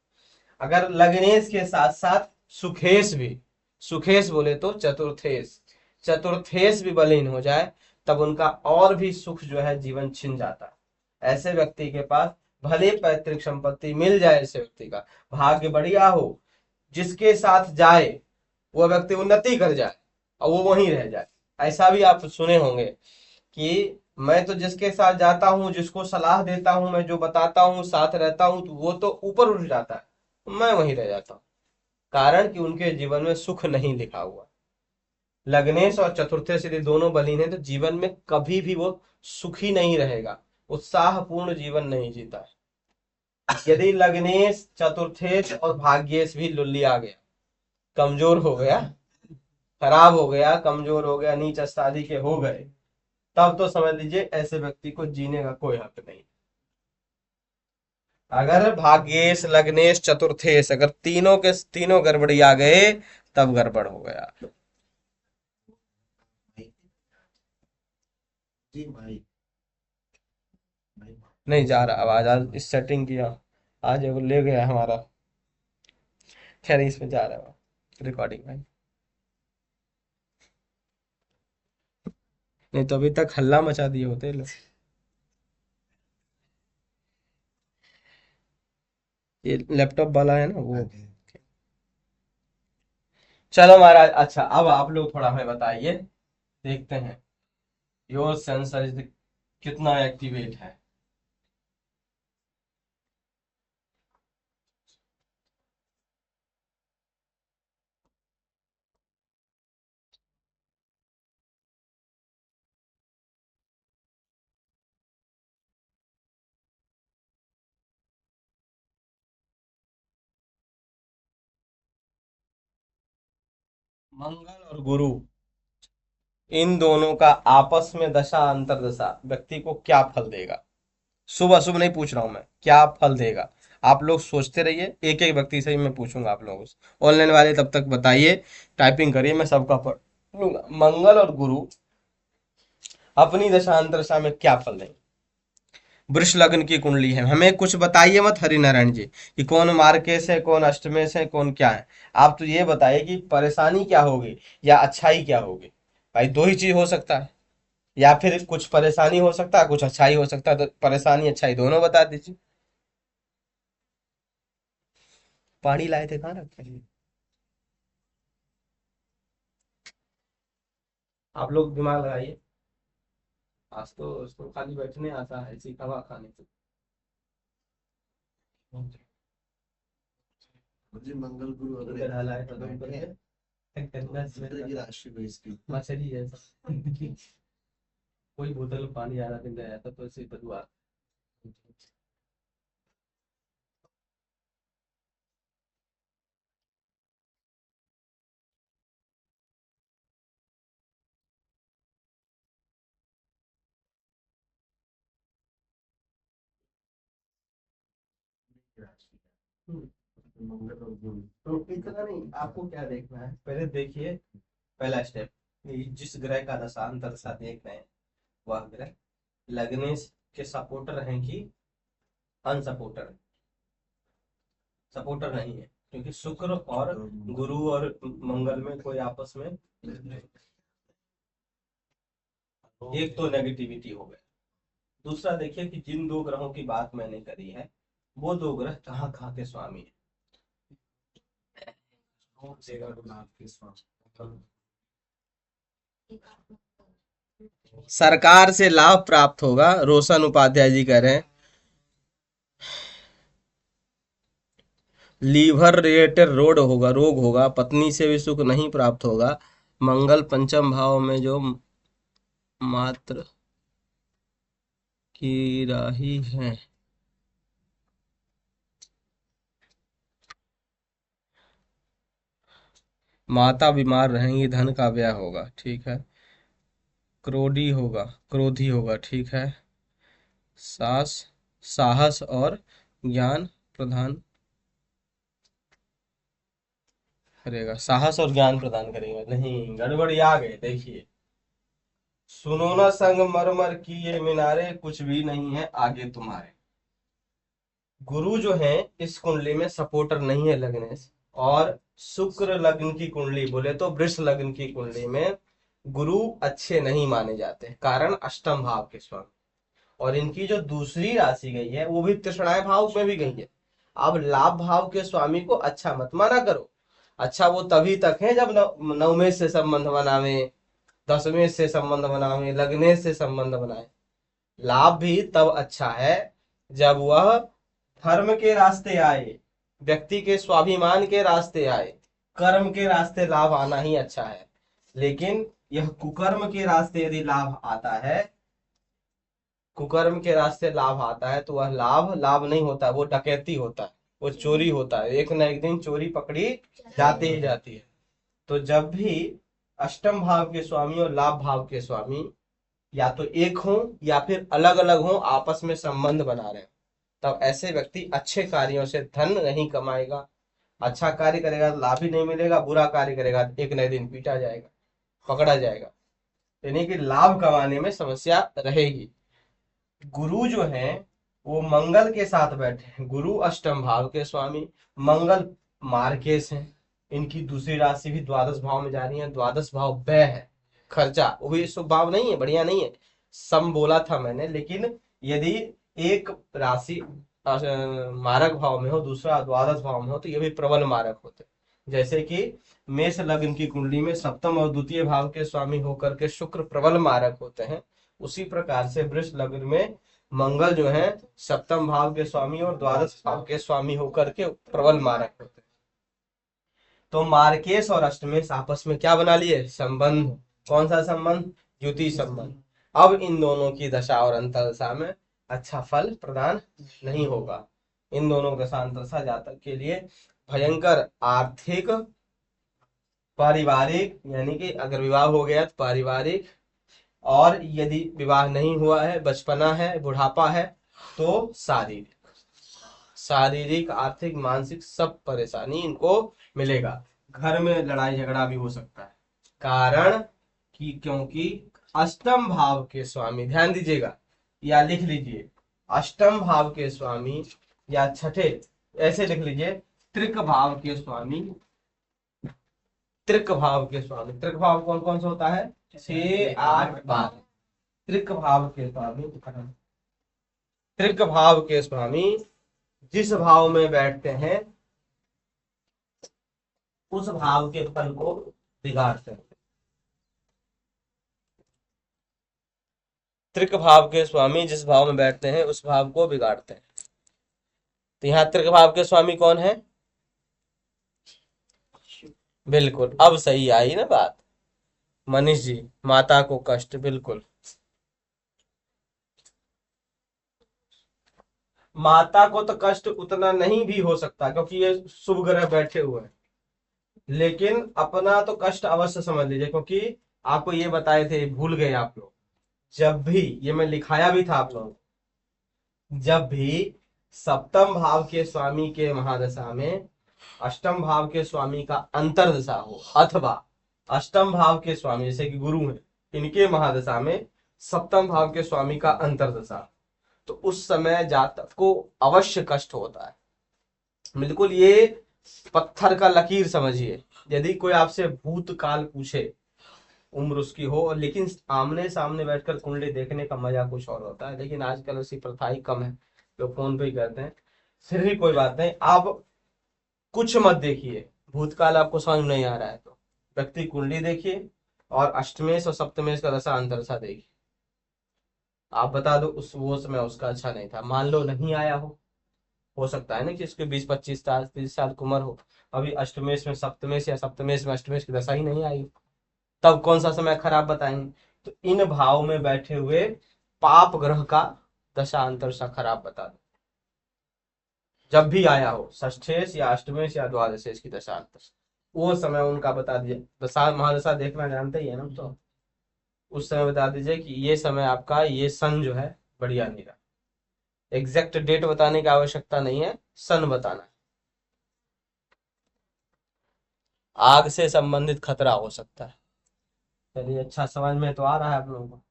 A: अगर लग्नेश के साथ साथ सुखेश भी, सुखेश बोले तो चतुर्थेश, चतुर्थेश भी बलहीन हो जाए तब उनका और भी सुख जो है जीवन छिन जाता है। ऐसे व्यक्ति के पास भले पैतृक संपत्ति मिल जाए, ऐसे व्यक्ति का भाग्य बढ़िया हो, जिसके साथ जाए वो व्यक्ति उन्नति कर जाए और वो वहीं रह जाए। ऐसा भी आप सुने होंगे कि मैं तो जिसके साथ जाता हूँ, जिसको सलाह देता हूँ, मैं जो बताता हूँ, साथ रहता हूँ, तो वो तो ऊपर उठ जाता है, मैं वहीं रह जाता हूँ, कारण कि उनके जीवन में सुख नहीं लिखा हुआ। लग्नेश और चतुर्थेश यदि दोनों बलीन है तो जीवन में कभी भी वो सुखी नहीं रहेगा, उत्साहपूर्ण जीवन नहीं जीता है। यदि लग्नेश, चतुर्थेश और भाग्येश भी लुल्ली आ गया, कमजोर हो गया, खराब हो गया, कमजोर हो गया, नीच स्थादी के हो गए, तब तो समझ लीजिए ऐसे व्यक्ति को जीने का कोई हक नहीं। अगर भाग्येश, लग्नेश, चतुर्थेश अगर तीनों के तीनों गड़बड़ी आ गए तब गड़बड़ हो गया।
C: जी भाई भाई
A: नहीं जा रहा आवाज, आज इस सेटिंग किया, आज वो ले गया हमारा, खैर इसमें जा रहा है रिकॉर्डिंग में। नहीं तो अभी तक हल्ला मचा दिए होते लोग। ये लैपटॉप वाला है ना वो। चलो महाराज, अच्छा अब आप लोग थोड़ा हमें बताइए, देखते हैं योर सेंसर कितना एक्टिवेट है। मंगल और गुरु, इन दोनों का आपस में दशा अंतरदशा व्यक्ति को क्या फल देगा? शुभ अशुभ नहीं पूछ रहा हूं मैं, क्या फल देगा? आप लोग सोचते रहिए, एक एक व्यक्ति से ही मैं पूछूंगा आप लोगों से। ऑनलाइन वाले तब तक बताइए, टाइपिंग करिए, मैं सबका पढ़ लूंगा। मंगल और गुरु अपनी दशा अंतरदशा में क्या फल देंगे? वृष लग्न की कुंडली है, हमें कुछ बताइए मत हरिनारायण जी कि कौन मार्केश है, कौन अष्टमेश है, कौन क्या है। आप तो ये बताइए कि परेशानी क्या होगी या अच्छाई क्या होगी। भाई दो ही चीज हो सकता है, या फिर कुछ परेशानी हो सकता है, कुछ अच्छाई हो सकता है, तो परेशानी अच्छाई दोनों बता दीजिए। पानी लाए थे कहाँ रखे हैं? आप लोग दिमाग लगाइए, आज तो उसको खाली बैठने आता है, ऐसी हवा खाने को।
C: मुझे मंगल गुरु अगर
A: इधर हलाए तो तुम
C: बैठे हैं,
A: गंदा
C: मित्र की राशि में इसकी
A: मछली जैसा कोई बोतल में पानी ज्यादा दिन गया था तो ऐसे बदुआ।
C: राशि है। मंगल और गुरु
A: तो इतना नहीं, आपको क्या देखना है पहले देखिए, पहला स्टेप, जिस ग्रह का दशांतर दशा देख रहे हैं वह ग्रह लग्नेश के सपोर्टर हैं कि अनसपोर्टर है? सपोर्टर नहीं है, क्योंकि शुक्र और गुरु और मंगल में कोई आपस में एक तो नेगेटिविटी हो गया। दूसरा देखिए कि जिन दो ग्रहों की बात मैंने करी है वो दो ग्रह कहाँ कहाँ के स्वामी है।
C: जगन्नाथ के स्वामी
A: सरकार से लाभ प्राप्त होगा, रोशन उपाध्याय जी कह रहे हैं। लीवर रिलेटेड रोग होगा, पत्नी से भी सुख नहीं प्राप्त होगा। मंगल पंचम भाव में जो मात्र की राही है, माता बीमार रहेंगी, धन का व्यय होगा, ठीक है। क्रोधी होगा, ठीक है। सास साहस और ज्ञान प्रदान करेगा, साहस और ज्ञान प्रदान करेगा, नहीं, गड़बड़ी आ गई, देखिए। सुनो ना संग मर मर की ये मीनारे, कुछ भी नहीं है आगे तुम्हारे। गुरु जो है इस कुंडली में सपोर्टर नहीं है लग्न से, और शुक्र लग्न की कुंडली बोले तो वृष लग्न की कुंडली में गुरु अच्छे नहीं माने जाते, कारण अष्टम भाव के स्वामी, और इनकी जो दूसरी राशि गई है वो भी तृष्णाय भाव में भी गई है। अब लाभ भाव के स्वामी को अच्छा मत माना करो। अच्छा वो तभी तक है जब नवमें से संबंध बनावे, 10वें से संबंध बनावे, लग्ने से संबंध बनाए। लाभ भी तब अच्छा है जब वह धर्म के रास्ते आए, व्यक्ति के स्वाभिमान के रास्ते आए, कर्म के रास्ते लाभ आना ही अच्छा है। लेकिन यह कुकर्म के रास्ते यदि लाभ आता है, कुकर्म के रास्ते लाभ आता है, तो वह लाभ लाभ नहीं होता, वो डकैती होता है, वो चोरी होता है, एक न एक दिन चोरी पकड़ी जाती ही जाती है। तो जब भी अष्टम भाव के स्वामी और लाभ भाव के स्वामी या तो एक हो या फिर अलग अलग हो, आपस में संबंध बना रहे, तब ऐसे व्यक्ति अच्छे कार्यों से धन नहीं कमाएगा। अच्छा कार्य करेगा तो लाभ ही नहीं मिलेगा, बुरा कार्य करेगा तो एक नए दिन पीटा जाएगा, पकड़ा जाएगा, यानी कि लाभ कमाने में समस्या रहेगी। गुरु जो है वो मंगल के साथ बैठे हैं, गुरु अष्टम भाव के स्वामी, मंगल मार्केश हैं, इनकी दूसरी राशि भी द्वादश भाव में जा रही है, द्वादश भाव व्यय है, खर्चा, वो भी शुभ भाव नहीं है, बढ़िया नहीं है, सम बोला था मैंने। लेकिन यदि एक राशि मारक भाव में हो, दूसरा द्वादश भाव में हो, तो ये भी प्रबल मारक होते हैं। जैसे कि मेष लग्न की कुंडली में सप्तम और द्वितीय भाव के स्वामी होकर के शुक्र प्रबल मारक होते हैं, उसी प्रकार से वृष लग्न में मंगल जो है सप्तम भाव के स्वामी और द्वादश भाव के स्वामी होकर के प्रबल मारक होते हैं। तो मार्केश और अष्टमेश आपस में क्या बना लिए, संबंध। कौन सा संबंध, द्युति संबंध। अब इन दोनों की दशा और अंतरदशा में अच्छा फल प्रदान नहीं होगा। इन दोनों दशा अंतरदशा जातक के लिए भयंकर आर्थिक, पारिवारिक, यानी कि अगर विवाह हो गया तो पारिवारिक, और यदि विवाह नहीं हुआ है, बचपना है, बुढ़ापा है, तो शारीरिक आर्थिक मानसिक सब परेशानी इनको मिलेगा। घर में लड़ाई झगड़ा भी हो सकता है, कारण कि क्योंकि अष्टम भाव के स्वामी, ध्यान दीजिएगा या लिख लीजिए, अष्टम भाव के स्वामी या छठे, ऐसे लिख लीजिए, त्रिक भाव के स्वामी, त्रिक भाव के स्वामी, त्रिक भाव कौन कौन सा होता है, 6 8 12, त्रिक भाव के स्वामी, त्रिक भाव के स्वामी जिस भाव में बैठते हैं उस भाव के फल को बिगाड़ते हैं। त्रिक भाव के स्वामी जिस भाव में बैठते हैं उस भाव को बिगाड़ते हैं। तो यहाँ त्रिक भाव के स्वामी कौन है, बिल्कुल अब सही आई ना बात मनीष जी, माता को कष्ट, बिल्कुल माता को तो कष्ट उतना नहीं भी हो सकता क्योंकि ये शुभ ग्रह बैठे हुए हैं, लेकिन अपना तो कष्ट अवश्य समझ लीजिए, क्योंकि आपको ये बताए थे, भूल गए आप लोग, जब भी ये मैं लिखाया भी था आप लोगों, जब भी सप्तम भाव के स्वामी के महादशा में अष्टम भाव के स्वामी का अंतरदशा हो, अथवा अष्टम भाव के स्वामी जैसे कि गुरु हैं, इनके महादशा में सप्तम भाव के स्वामी का अंतरदशा, तो उस समय जातक को अवश्य कष्ट होता है। बिल्कुल ये पत्थर का लकीर समझिए। यदि कोई आपसे भूतकाल पूछे, उम्र उसकी हो, लेकिन आमने सामने बैठकर कुंडली देखने का मजा कुछ और होता है, लेकिन आजकल ऐसी प्रथा ही कम है, लोग फोन पे ही करते हैं। फिर भी कोई बात नहीं, आप कुछ मत देखिए, भूतकाल आपको समझ नहीं आ रहा है तो व्यक्ति कुंडली देखिए और अष्टमेश और सप्तमेश का दशा अंतरदशा देखिए, आप बता दो उस वो समय उसका अच्छा नहीं था, मान लो नहीं आया हो सकता है ना कि इसके 20 25 साल 30 साल की उम्र हो, अभी अष्टमेश में सप्तमेश या सप्तमेश में अष्टमेश की दशा ही नहीं आई, तब कौन सा समय खराब बताएंगे। तो इन भाव में बैठे हुए पाप ग्रह का दशा अंतरदशा खराब बता दो, जब भी आया हो षष्ठेश या अष्टमेश या द्वादशेश की दशा अंतरदशा। वो समय उनका बता दीजिए, दशा महादशा देखना जानते ही है ना, तो उस समय बता दीजिए कि ये समय आपका ये सन जो है बढ़िया नहीं रहा। एग्जैक्ट डेट बताने की आवश्यकता नहीं है, सन बताना है। आग से संबंधित खतरा हो सकता है। चलिए, अच्छा समझ में तो आ रहा है आप लोगों को।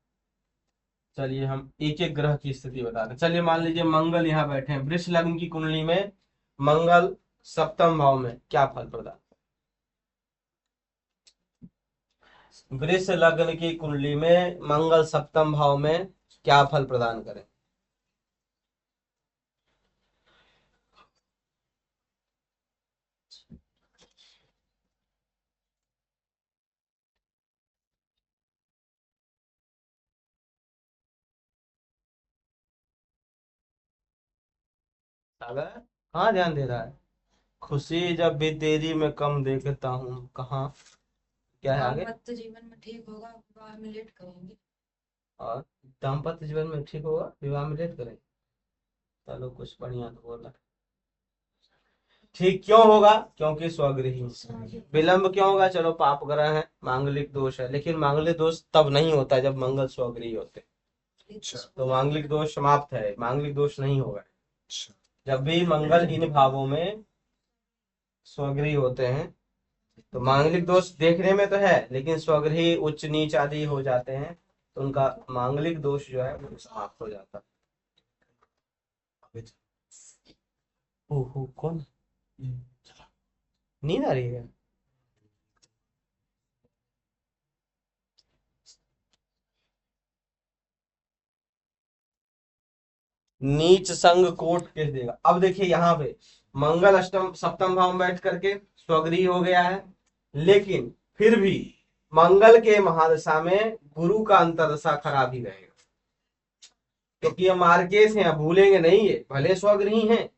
A: चलिए हम एक एक ग्रह की स्थिति बता रहे हैं। चलिए मान लीजिए मंगल यहाँ बैठे हैं, वृष लग्न की कुंडली में मंगल सप्तम भाव में क्या फल प्रदान, वृष लग्न की कुंडली में मंगल सप्तम भाव में क्या फल प्रदान करें। सागर कहाँ ध्यान दे रहा है। खुशी जब भी तेरी में कम देखता हूँ, कहाँ, क्या है आगे।
B: दाम्पत्य जीवन में ठीक होगा, विवाह में लेट करेंगे।
A: और दाम्पत्य जीवन में ठीक होगा, विवाह में लेट करें। चलो कुछ बढ़िया तो बोला। ठीक क्यों होगा, क्योंकि स्वगृही। विलंब क्यों होगा, चलो पाप ग्रह है, मांगलिक दोष है, लेकिन मांगलिक दोष तब नहीं होता जब मंगल स्वगृही होते,
C: अच्छा
A: तो मांगलिक दोष समाप्त है, मांगलिक दोष नहीं होगा।
C: अच्छा।
A: जब भी मंगल इन भावों में स्वगृही होते हैं तो मांगलिक दोष देखने में तो है, लेकिन स्वगृही उच्च नीच आदि हो जाते हैं, तो उनका मांगलिक दोष जो है वो समाप्त हो जाता है। ओहो कौन, नींद आ रही है। नीच संग कोट किस देगा। अब देखिए यहाँ पे मंगल अष्टम सप्तम भाव में बैठ करके स्वगृही हो गया है, लेकिन फिर भी मंगल के महादशा में गुरु का अंतरदशा खराब ही रहेगा, क्योंकि ये मार्केश हैं, भूलेंगे नहीं, ये भले स्वगृही हैं।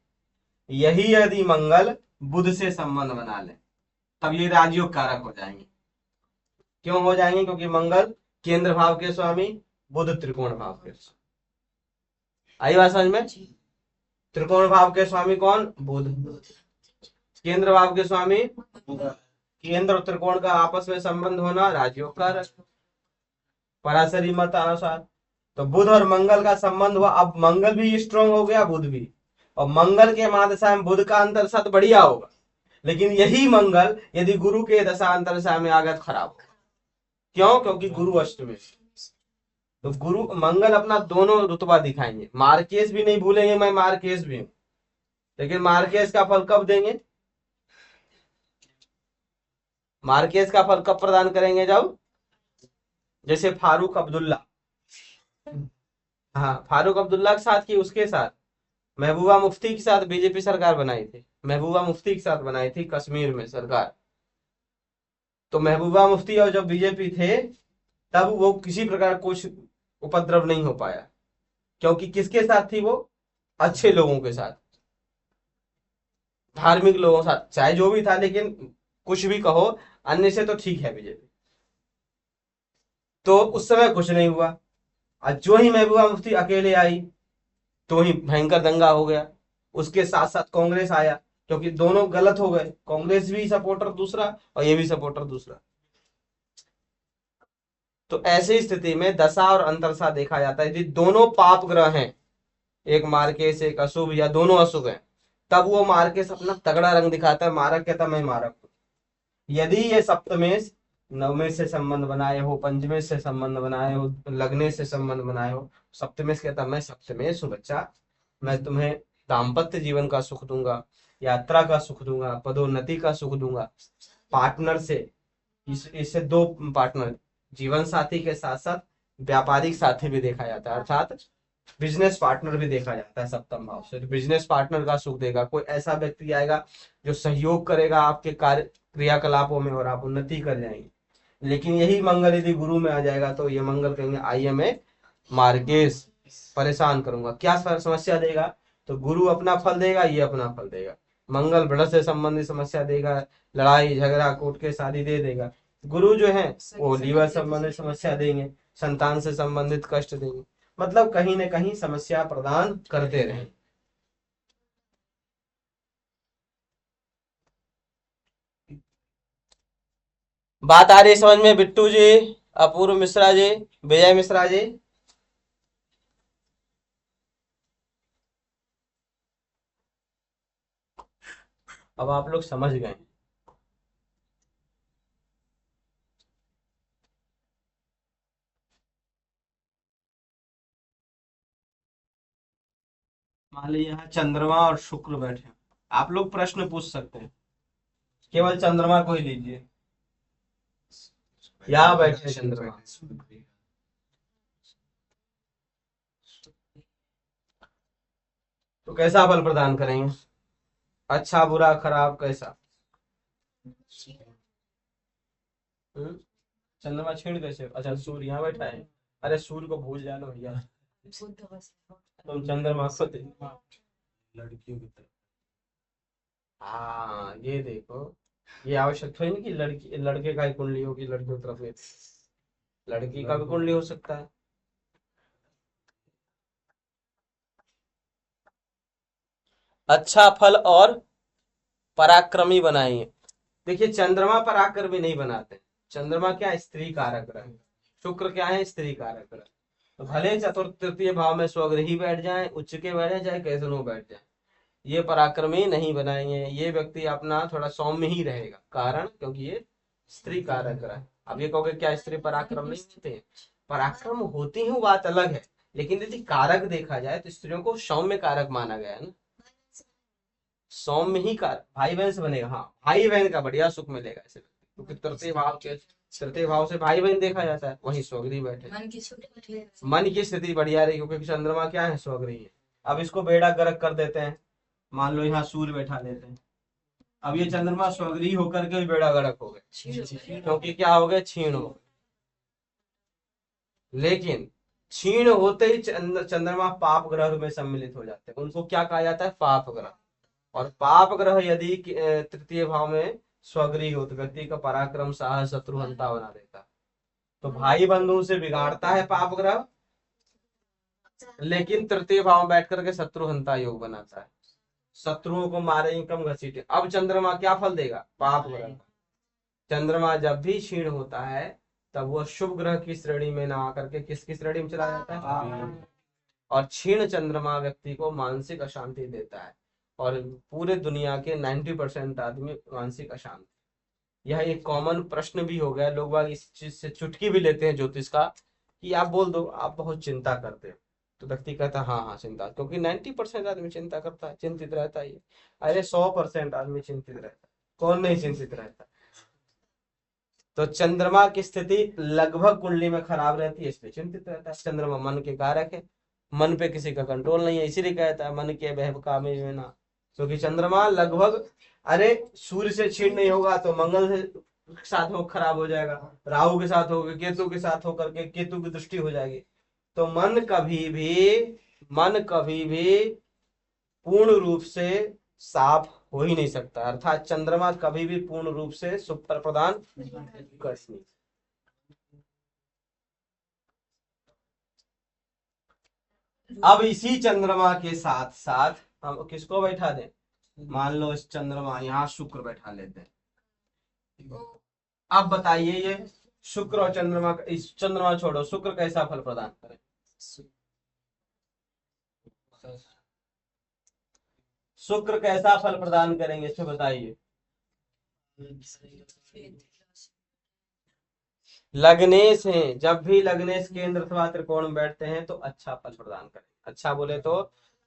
A: यही यदि मंगल बुध से संबंध बना ले तब ये राजयोग कारक हो जाएंगे। क्यों हो जाएंगे, क्योंकि मंगल केंद्र भाव के स्वामी, बुध त्रिकोण भाव के स्वामी। आई बात समझ में। त्रिकोण भाव के स्वामी कौन, बुध। केंद्र भाव के स्वामी, केंद्र और त्रिकोण का आपस में संबंध होना राजयोग कारक, पराशरी मत अनुसार। तो बुध और मंगल का संबंध हुआ, अब मंगल भी स्ट्रांग हो गया, बुध भी, और मंगल के महादशा में बुध का अंतर सत बढ़िया होगा, लेकिन यही मंगल यदि गुरु के दशा अंतर दशा में आ गया तो खराब होगा। क्यों, क्योंकि गुरु अष्टमी, तो गुरु मंगल अपना दोनों रुतबा दिखाएंगे। मार्केश भी नहीं भूलेंगे, मैं मार्केश भी हूं, लेकिन मार्केश का फल कब देंगे, मार्केश का फल कब प्रदान करेंगे, जब जैसे फारूक अब्दुल्ला, हाँ फारूक अब्दुल्ला के साथ की उसके साथ महबूबा मुफ्ती के साथ बीजेपी सरकार बनाई थी, महबूबा मुफ्ती के साथ बनाई थी कश्मीर में सरकार। तो महबूबा मुफ्ती और जब बीजेपी थे तब वो किसी प्रकार कुछ उपद्रव नहीं हो पाया, क्योंकि किसके साथ थी वो, अच्छे लोगों के साथ, धार्मिक लोगों के साथ, चाहे जो भी था, लेकिन कुछ भी कहो अन्य से तो ठीक है बीजेपी। तो उस समय कुछ नहीं हुआ, और जो ही महबूबा मुफ्ती अकेले आई तो ही भयंकर दंगा हो गया। उसके साथ साथ कांग्रेस आया, क्योंकि दोनों गलत हो गए, कांग्रेस भी सपोर्टर दूसरा और ये भी सपोर्टर दूसरा। तो ऐसी स्थिति में दशा और अंतरदशा देखा जाता है, यदि दोनों पाप ग्रह हैं, एक मार्केश एक अशुभ या दोनों अशुभ हैं, तब वो मार्केश अपना तगड़ा रंग दिखाता है, मारक कहता मैं मारक हूं। यदि ये सप्तमेश नवमे से संबंध बनाए हो, पंचमे से संबंध बनाए हो, लग्ने से संबंध बनाए हो, सप्तमेश कहता मैं सप्तमेश हूँ बच्चा, मैं तुम्हें दाम्पत्य जीवन का सुख दूंगा, यात्रा का सुख दूंगा, पदोन्नति का सुख दूंगा, पार्टनर से, इससे दो पार्टनर, जीवन साथी के साथ साथ व्यापारिक साथी भी देखा जाता है, अर्थात बिजनेस पार्टनर भी देखा जाता है सप्तम भाव से। तो बिजनेस पार्टनर का सुख देगा, कोई ऐसा व्यक्ति आएगा जो सहयोग करेगा आपके कार्य क्रियाकलापों में और आप उन्नति कर जाएंगे। लेकिन यही मंगल यदि गुरु में आ जाएगा तो ये मंगल कहेंगे आई एम ए मार्केश, परेशान करूंगा, क्या समस्या देगा, तो गुरु अपना फल देगा, ये अपना फल देगा। मंगल ब्लड से संबंधित समस्या देगा, लड़ाई झगड़ा कोर्ट केस आदि दे देगा। गुरु जो है वो लीवर संबंधित समस्या देंगे, संतान से संबंधित कष्ट देंगे, मतलब कहीं ना कहीं समस्या प्रदान करते रहे। बात आ रही है समझ में बिट्टू जी, अपूर्व मिश्रा जी, विजय मिश्रा जी? अब आप लोग समझ गए। मान लीजिए यहाँ चंद्रमा और शुक्र बैठे हैं। आप लोग प्रश्न पूछ सकते हैं, केवल चंद्रमा को ही लीजिए। यहाँ बैठे हैं चंद्रमा, तो कैसा फल प्रदान करेंगे? अच्छा बुरा खराब कैसा? हम्म? चंद्रमा छेड़ कैसे? अच्छा सूर्य यहाँ बैठा है, अरे सूर्य को भूल जाना भैया,
B: बुध वस्तु।
A: तुम चंद्रमा को देखो। लड़कियों की तरफ, हाँ ये देखो, ये आवश्यक थोड़ी नहीं कि लड़की लड़के का ही कुंडली होगी लड़कियों की तरफ में, लड़की का भी कुंडली हो सकता है। अच्छा फल और पराक्रमी बनाएंगे। देखिए चंद्रमा पराक्रमी नहीं बनाते, चंद्रमा क्या है? स्त्री कारक ग्रह। शुक्र क्या है? स्त्री कारक ग्रह। तो भले चतुर्थ तृतीय भाव में स्वग्रही बैठ जाए, उच्च के बैठ जाए, कैसे नो बैठ जाए, ये पराक्रमी नहीं बनाएंगे। ये व्यक्ति अपना थोड़ा सौम्य ही रहेगा, कारण क्योंकि ये स्त्री कारक ग्रह है। अब ये कहोगे क्या स्त्री पराक्रम नहीं होते हैं? पराक्रम होती है, वो बात अलग है, लेकिन यदि कारक देखा जाए तो स्त्रियों को सौम्य कारक माना गया है ना। सौम्य ही कारक, भाई बहन से बनेगा, हाँ भाई बहन का बढ़िया सुख मिलेगा ऐसे व्यक्ति को, क्योंकि तृतीय भाव से भाई बहन देखा जाता है, वहीं स्वगृही बैठे।
B: मन की स्थिति
A: मन की स्थिति बढ़िया रही, क्योंकि चंद्रमा क्या है? स्वगृही है। अब इसको बेड़ा गर्क कर देते हैं, मान लो यहाँ सूर्य बैठा लेते हैं, अब ये चंद्रमा स्वगृही होकर के भी बेड़ा गर्क हो गए, क्योंकि क्या हो गए? क्षीण हो गए। लेकिन क्षीण होते ही चंद्रमा पाप ग्रह में सम्मिलित हो जाते हैं, उनको क्या कहा जाता है? पाप ग्रह। और पाप ग्रह यदि तृतीय भाव में स्वगृही हो तो व्यक्ति का पराक्रम साहस शत्रुहंता बना देता है। तो भाई बंधु से बिगाड़ता है पाप ग्रह, लेकिन तृतीय भाव में बैठ करके शत्रुहंता योग बनाता है, शत्रुओं को मारेंगे कम घसीटे। अब चंद्रमा क्या फल देगा? पाप ग्रह। चंद्रमा जब भी क्षीण होता है तब वह शुभ ग्रह की श्रेणी में ना आकर के किसकी श्रेणी में चला जाता है? और क्षीण चंद्रमा व्यक्ति को मानसिक अशांति देता है, और पूरे दुनिया के 90% आदमी मानसिक अशांति। यह एक कॉमन प्रश्न भी हो गया, लोग बाग इस चीज से चुटकी भी लेते हैं ज्योतिष का, कि आप बोल दो आप बहुत चिंता करते हो, तो व्यक्ति कहता है हाँ हाँ चिंता, क्योंकि 90% आदमी चिंता करता है, चिंतित रहता है। अरे 100% आदमी चिंतित रहता है, कौन नहीं चिंतित रहता? तो चंद्रमा की स्थिति लगभग कुंडली में खराब रहती है, इसलिए चिंतित रहता है। चंद्रमा मन के कारक है, मन पे किसी का कंट्रोल नहीं है, इसीलिए कहता है मन के बहकावे में ना, क्योंकि चंद्रमा लगभग, अरे सूर्य से क्षीण नहीं होगा तो मंगल से साथ हो खराब हो जाएगा, राहु के साथ होगा, केतु के साथ होकर के केतु की दृष्टि हो जाएगी। तो मन कभी भी पूर्ण रूप से साफ हो ही नहीं सकता, अर्थात चंद्रमा कभी भी पूर्ण रूप से सुख प्रदान कर नहीं। अब इसी चंद्रमा के साथ साथ हम किसको बैठा दें? मान लो इस चंद्रमा यहाँ शुक्र बैठा लेते हैं। अब बताइए ये शुक्र और चंद्रमा, इस चंद्रमा छोड़ो, शुक्र कैसा फल प्रदान करे? शुक्र कैसा फल प्रदान करेंगे, इसमें बताइए। लग्नेश हैं, जब भी लग्नेश केंद्र अथवा त्रिकोण में बैठते हैं तो अच्छा फल प्रदान करें। अच्छा बोले तो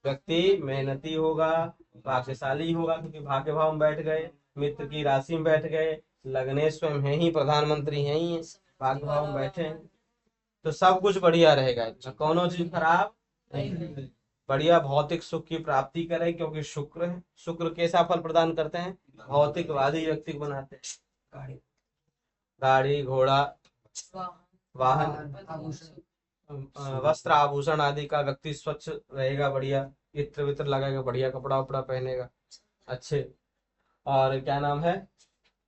A: व्यक्ति मेहनती होगा, भाग्यशाली होगा, क्योंकि भाग्य भाव में बैठ गए, मित्र की राशि में बैठ गए, लग्नेश स्वयं है ही, प्रधानमंत्री है ही, भाग्य भाव में बैठे हैं, तो सब कुछ बढ़िया रहेगा, कौनो चीज खराब नहीं। बढ़िया भौतिक सुख की प्राप्ति करें, क्योंकि शुक्र है। शुक्र कैसा फल प्रदान करते हैं? भौतिकवादी व्यक्ति को बनाते हैं, गाड़ी घोड़ा वाहन वस्त्र आभूषण आदि का व्यक्ति स्वच्छ रहेगा, बढ़िया इत्र वित्र लगाएगा, बढ़िया कपड़ा उपड़ा पहनेगा अच्छे। और क्या नाम है,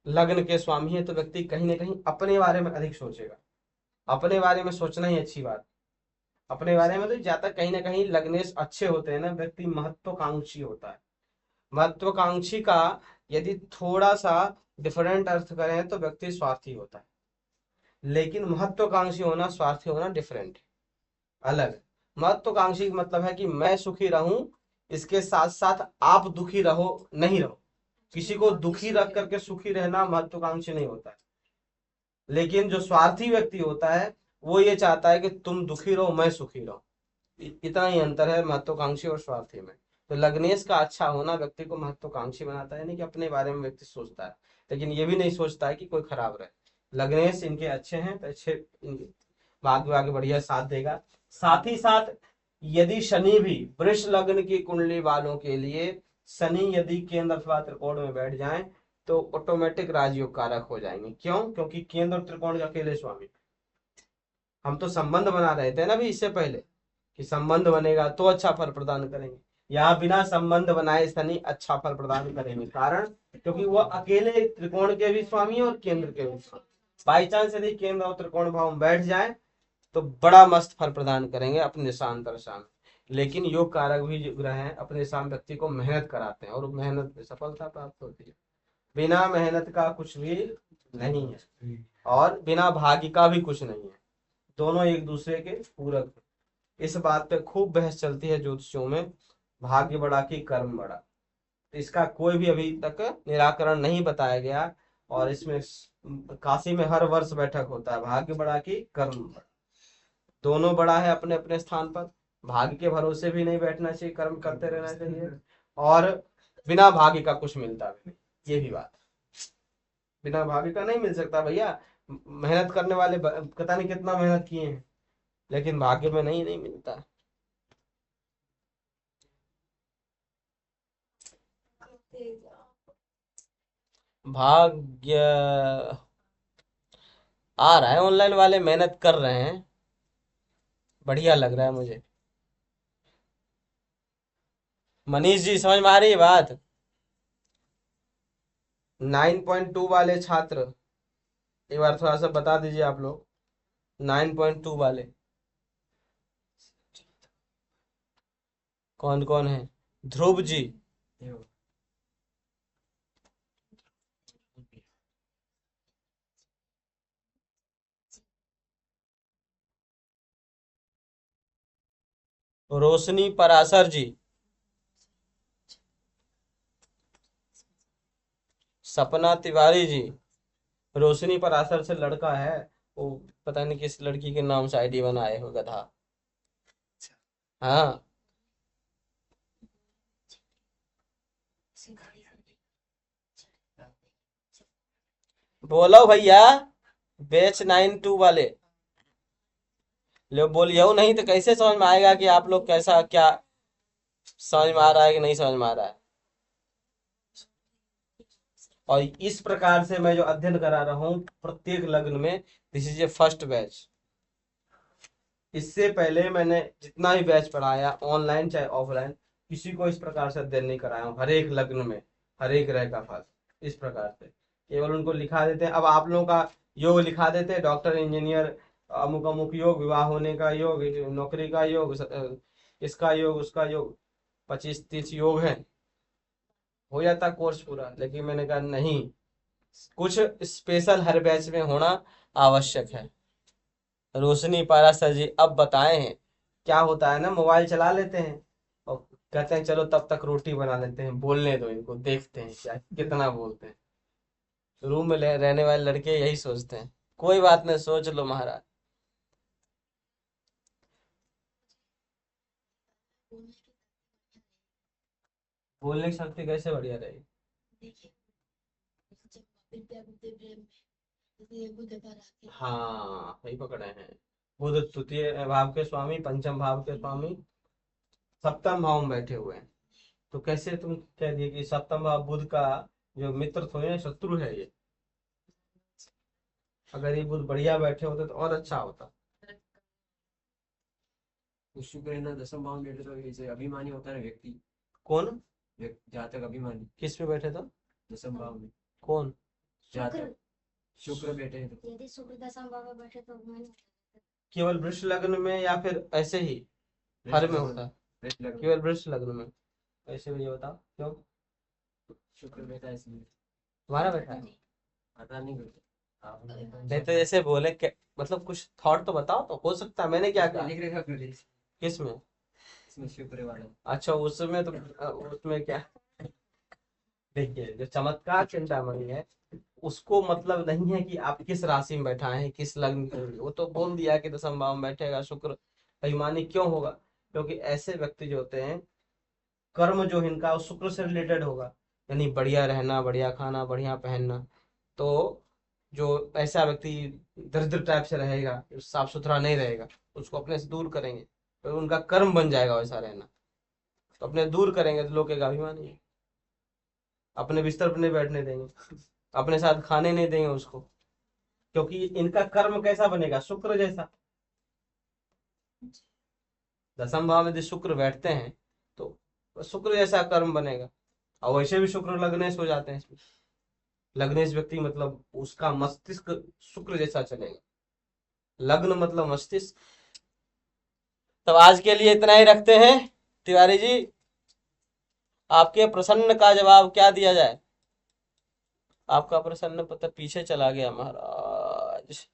A: लग्न के स्वामी है तो व्यक्ति कहीं ना कहीं अपने बारे में अधिक सोचेगा, अपने बारे में सोचना ही अच्छी बात, अपने बारे में तो ज्यादा कहीं ना कहीं लग्नेश अच्छे होते हैं ना, व्यक्ति महत्वाकांक्षी होता है। महत्वाकांक्षी का यदि थोड़ा सा डिफरेंट अर्थ करें तो व्यक्ति स्वार्थी होता है, लेकिन महत्वाकांक्षी होना स्वार्थी होना डिफरेंट है, अलग है। महत्वाकांक्षी का मतलब है कि मैं सुखी रहूं, इसके साथ साथ आप दुखी रहो नहीं रहो। किसी को दुखी रख करके सुखी रहना महत्वाकांक्षी नहीं होता है। लेकिन जो स्वार्थी व्यक्ति होता है वो ये चाहता है कि तुम दुखी रहो मैं सुखी रहूं। इतना ही अंतर है महत्वाकांक्षी और स्वार्थी में। तो लग्नेश का अच्छा होना व्यक्ति को महत्वाकांक्षी बनाता है, नहीं कि अपने बारे में व्यक्ति सोचता है, लेकिन ये भी नहीं सोचता है कि कोई खराब रहे। लग्नेश इनके अच्छे हैं तो अच्छे भाग्य आगे बढ़िया साथ देगा। साथ ही साथ यदि शनि भी वृष लग्न की कुंडली वालों के लिए शनि यदि केंद्र अथवा त्रिकोण में बैठ जाए तो ऑटोमेटिक राजयोग कारक हो जाएंगे। क्यों? क्योंकि केंद्र और त्रिकोण के अकेले स्वामी। हम तो संबंध बना रहे थे ना भी इससे पहले कि संबंध बनेगा तो अच्छा फल प्रदान करेंगे। यहाँ बिना संबंध बनाए शनि अच्छा फल प्रदान करेंगे। कारण क्योंकि वो अकेले त्रिकोण के भी स्वामी है और केंद्र के भी स्वामी। बाई चांस यदि केंद्र और त्रिकोण भाव में बैठ जाए तो बड़ा मस्त फल प्रदान करेंगे अपने शांतरशा में। लेकिन योग कारक भी जो ग्रह हैं अपने साम व्यक्ति को मेहनत कराते हैं और मेहनत में सफलता प्राप्त होती है। बिना मेहनत का कुछ भी नहीं है और बिना भाग्य का भी कुछ नहीं है, दोनों एक दूसरे के पूरक हैं। इस बात पे खूब बहस चलती है ज्योतिषियों में, भाग्य बड़ा कि कर्म बड़ा। तो इसका कोई भी अभी तक निराकरण नहीं बताया गया और इसमें काशी में हर वर्ष बैठक होता है, भाग्य बड़ा कि कर्म बड़ा। दोनों बड़ा है अपने अपने स्थान पर। भाग्य के भरोसे भी नहीं बैठना चाहिए, कर्म करते रहना चाहिए। और बिना भाग्य का कुछ मिलता भी नहीं, ये भी बात है। बिना भाग्य का नहीं मिल सकता भैया। मेहनत करने वाले पता नहीं कितना मेहनत किए हैं, लेकिन भाग्य में नहीं मिलता। भाग्य आ रहा है, ऑनलाइन वाले मेहनत कर रहे हैं, बढ़िया लग रहा है मुझे। मनीष जी समझ में आ रही है बात? 9.2 वाले छात्र एक बार थोड़ा सा बता दीजिए आप लोग। 9.2 वाले कौन कौन है? ध्रुव जी, रोशनी पराशर जी, सपना तिवारी जी। रोशनी पराशर से लड़का है, वो पता नहीं किस लड़की के नाम से आईडी बनाए हो गधा। हाँ बोलो भैया, बैच 9.2 वाले लो बोलिए, नहीं तो कैसे समझ में आएगा कि आप लोग कैसा क्या समझ में आ रहा है कि नहीं समझ में आ रहा है। और इस प्रकार से मैं जो अध्ययन करा रहा हूँ प्रत्येक लग्न में, this is a first batch. इससे पहले मैंने जितना भी बैच पढ़ाया ऑनलाइन चाहे ऑफलाइन, किसी को इस प्रकार से अध्ययन नहीं कराया हूँ। हर एक लग्न में हर एक ग्रह का फल इस प्रकार से केवल उनको लिखा देते हैं। अब आप लोगों का योग लिखा देते हैं, डॉक्टर इंजीनियर अमुक अमुक योग, विवाह होने का योग, नौकरी का योग, इसका योग उसका योग, 25-30 योग है, हो जाता कोर्स पूरा। लेकिन मैंने कहा नहीं, कुछ स्पेशल हर बैच में होना आवश्यक है। रोशनी पारा सर जी अब बताए हैं क्या होता है ना, मोबाइल चला लेते हैं और कहते हैं चलो तब तक रोटी बना लेते हैं, बोलने दो इनको, देखते हैं क्या कितना बोलते हैं। रूम में रहने वाले लड़के यही सोचते हैं, कोई बात नहीं सोच लो महाराज। बोलने की शक्ति कैसे बढ़िया रहेगी?
B: देखिए, जब विद्या बुद्धि प्रेम में इसलिए बुद्ध पर आते हैं।
A: हाँ सही पकड़े हैं। बुध तृतीय भाव के स्वामी, पंचम भाव के स्वामी, सप्तम भाव में बैठे हुए हैं। तो कैसे तुम कह दिए कि सप्तम भाव बुध का जो मित्र थोड़े शत्रु है ये? अगर ये बुध बढ़िया बैठे होते तो और अच्छा होता।
D: शुक्र है ना 10वें भाव में बैठे तो ऐसे अभिमानी होता है ना व्यक्ति।
A: कौन?
D: जातक अभिमानी
A: किस पे बैठे था?
D: 10वें भाव में
A: कौन?
D: जातक शुक्र बैठे हैं तो
B: यदि शुक्र दशम भाव में बैठे तो मैंने
A: केवल वृष लग्न में या फिर ऐसे ही हर में होता है?
D: वृष लग्न।
A: केवल वृष लग्न में। ऐसे भी ये बताओ क्यों?
D: शुक्र बैठा है इसलिए
A: तुम्हारा बैठा है?
D: पता नहीं कुछ। आप
A: नहीं तो जैसे बोले मतलब कुछ थॉट तो बताओ, तो हो सकता है मैंने क्या कहा।
D: लिख रखा फिर
A: किसमें?
D: इसमें शुक्र वाला।
A: अच्छा उसमें तो उसमें क्या, देखिए जो चमत्कार चिंतामणि है उसको मतलब नहीं है कि आप किस राशि में बैठा है, किस लग्न में, वो तो बोल दिया कि दसम भाव में बैठेगा शुक्र बेईमानी क्यों होगा, क्योंकि ऐसे व्यक्ति जो होते हैं कर्म जो इनका वो शुक्र से रिलेटेड होगा, यानी बढ़िया रहना, बढ़िया खाना, बढ़िया पहनना। तो जो ऐसा व्यक्ति दरिद्र टाइप से रहेगा, साफ सुथरा नहीं रहेगा, उसको अपने से दूर करेंगे तो उनका कर्म बन जाएगा वैसा रहना। तो अपने दूर करेंगे तो लोग के अभिमानी है, अपने बिस्तर पर नहीं बैठने देंगे, अपने साथ खाने नहीं देंगे उसको, क्योंकि इनका कर्म कैसा बनेगा, शुक्र जैसा। दसम भाव में यदि शुक्र बैठते हैं तो शुक्र जैसा कर्म बनेगा। और वैसे भी शुक्र लग्नेश हो जाते हैं इसमें, लग्नेश व्यक्ति मतलब उसका मस्तिष्क शुक्र जैसा चलेगा, लग्न मतलब मस्तिष्क। तब आज के लिए इतना ही रखते हैं। तिवारी जी आपके प्रश्न का जवाब क्या दिया जाए? आपका प्रश्न पता पीछे चला गया महाराज।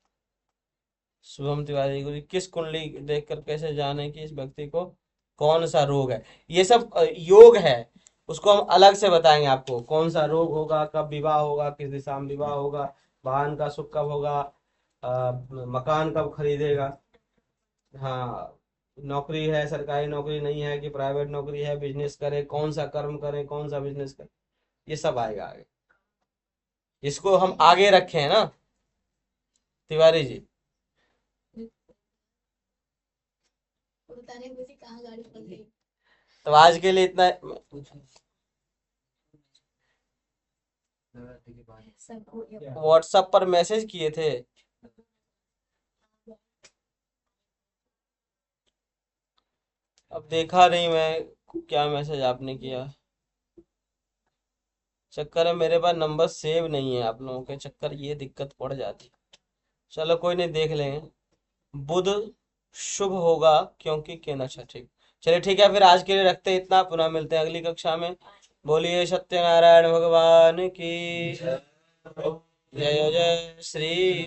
A: शुभम तिवारी गुरु किस कुंडली देखकर कैसे जाने कि इस व्यक्ति को कौन सा रोग है? ये सब योग है, उसको हम अलग से बताएंगे आपको, कौन सा रोग होगा, कब विवाह होगा, किस दिशा में विवाह होगा, वाहन का सुख कब होगा, मकान कब खरीदेगा, हाँ नौकरी है, सरकारी नौकरी नहीं है कि प्राइवेट नौकरी है, बिजनेस करे, कौन सा कर्म करे, कौन सा बिजनेस करे, ये सब आएगा आगे। इसको हम आगे रखे हैं ना तिवारी जी।
B: बताने मुझे कहाँ गाड़ी पड़ गई।
A: तो आज के लिए इतना,
D: नवरात्रि के बाद
B: सबको ये
A: व्हाट्सएप पर मैसेज किए थे, अब देखा नहीं मैं क्या मैसेज आपने किया। चक्कर है मेरे पास नंबर सेव नहीं है, आप लोगों के चक्कर ये दिक्कत पड़ जाती। चलो कोई नहीं, देख लेंगे। बुध शुभ होगा क्योंकि के नशा, ठीक। चलिए ठीक है, फिर आज के लिए रखते हैं इतना, पुनः मिलते हैं अगली कक्षा में। बोलिए सत्यनारायण भगवान की जय जय श्री